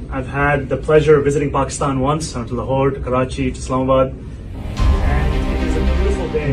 I've had the pleasure of visiting Pakistan once. I went to Lahore, to Karachi, to Islamabad.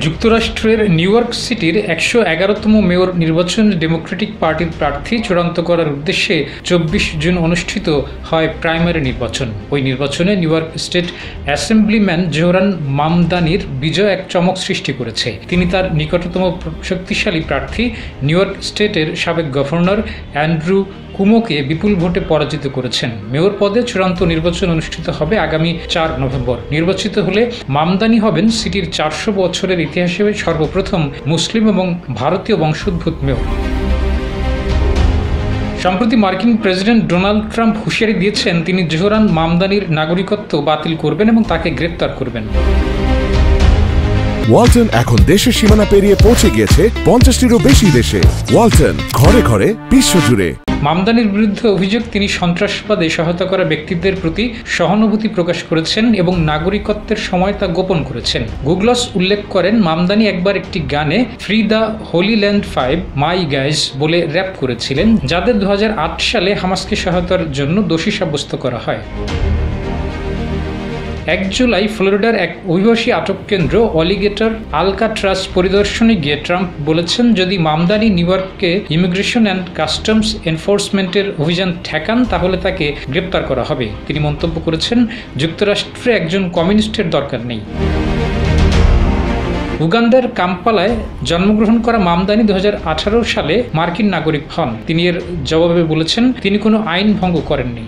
যুক্তরাষ্ট্রের new York সিটির 111তম mayor নির্বাচনে Democratic পার্টির প্রার্থী চূড়ান্ত করার উদ্দেশ্যে 24 জুন অনুষ্ঠিত হয় প্রাইমারি নির্বাচন। ওই নির্বাচনে New York State assemblyman Zohran মামদানির বিজয় এক চমক সৃষ্টি করেছে। তিনি তার নিকটতম শক্তিশালী প্রার্থী নিউ ইয়র্ক স্টেটের সাবেক গভর্নর অ্যান্ড্রু কুমোকে বিপুল ভোটে পরাজিত করেছেন। মেয়র পদে চূড়ান্ত নির্বাচন অনুষ্ঠিত হবে আগামী 4 নভেম্বর। নির্বাচিত হলে মামদানি হবেন সিটির 400 বছরের ইতিহাসে সর্বপ্রথম মুসলিম এবং ভারতীয় বংশোদ্ভূত মেয়র। সম্প্রতি মার্কিন প্রেসিডেন্ট ডোনাল্ড ট্রাম্প হুঁশিয়ারি দিয়েছেন তিনি জোহরান মামদানির নাগরিকত্ব বাতিল করবেন এবং তাকে গ্রেপ্তার করবেন। ওয়ালটন এখন দেশের সীমানা পেরিয়ে পৌঁছে গিয়েছে 50টিরও বেশি দেশে। ওয়ালটন, ঘরে ঘরে, বিশ্বজুড়ে। মামদানির বিরুদ্ধে অভিযোগ তিনি সন্ত্রাসবাদে সহায়তা করা ব্যক্তিদের প্রতি সহানুভূতি প্রকাশ করেছেন এবং নাগরিকত্বের সময় তা গোপন করেছেন। গুগলস উল্লেখ করেন মামদানি একবার একটি গানে free the Holi land 5 my guys বলে র্যাপ করেছিলেন, যাদের 2008 সালে হামাসকে সহায়তার জন্য দোষী সাব্যস্ত করা হয়। 1 জুলাই ফ্লোরিডার এক অভিবাসী আটক কেন্দ্র অলিগেটর আলকাট্রাজ পরিদর্শনে গিয়ে ট্রাম্প বলেছেন যদি মামদানি নিউ ইয়র্ককে ইমিগ্রেশন অ্যান্ড কাস্টমস এনফোর্সমেন্টের অভিযান ঠেকান তাহলে তাকে গ্রেপ্তার করা হবে। তিনি মন্তব্য করেছেন যুক্তরাষ্ট্রে একজন কমিউনিস্টের দরকার নেই। উগান্ডার কাম্পালায় জন্মগ্রহণ করা মামদানি 2018 সালে মার্কিন নাগরিক হন। তিনি এর জবাবে বলেছেন তিনি কোনো আইন ভঙ্গ করেননি।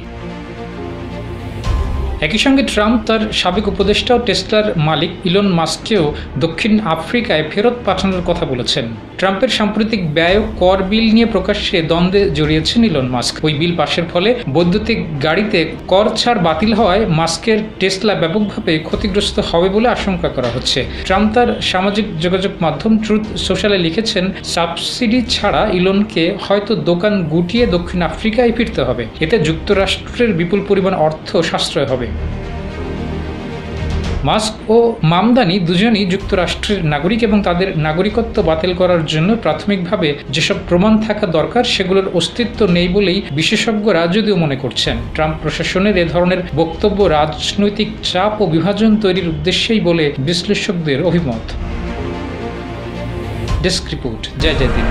একই সঙ্গে ট্রাম্প তার সাবেক উপদেষ্টা ও টেসলার মালিক ইলন মাস্ককেও দক্ষিণ আফ্রিকায় ফেরত পাঠানোর কথা বলেছেন। ট্রাম্পের সাম্প্রতিক ব্যয় কর বিল নিয়ে প্রকাশ্যে দ্বন্দ্বে জড়িয়েছেন ইলন মাস্ক। ওই বিল পাশের ফলে বৈদ্যুতিক গাড়িতে কর ছাড় বাতিল হওয়ায় মাস্কের টেসলা ব্যাপকভাবে ক্ষতিগ্রস্ত হবে বলে আশঙ্কা করা হচ্ছে। ট্রাম্প তার সামাজিক যোগাযোগ মাধ্যম ট্রুথ সোশ্যালে লিখেছেন সাবসিডি ছাড়া ইলনকে হয়তো দোকান গুটিয়ে দক্ষিণ আফ্রিকায় ফিরতে হবে। এতে যুক্তরাষ্ট্রের বিপুল পরিমাণ অর্থ সাশ্রয় হবে। মাস্ক ও মামদানি দুজনই যুক্তরাষ্ট্রের নাগরিক এবং তাদের নাগরিকত্ব বাতিল করার জন্য প্রাথমিকভাবে যেসব প্রমাণ থাকা দরকার সেগুলোর অস্তিত্ব নেই বলেই বিশেষজ্ঞরা যদিও মনে করছেন। ট্রাম্প প্রশাসনের এ ধরনের বক্তব্য রাজনৈতিক চাপ ও বিভাজন তৈরির উদ্দেশ্যেই বলে বিশ্লেষকদের অভিমত। ডেস্ক রিপোর্ট, জয় জয় দিন।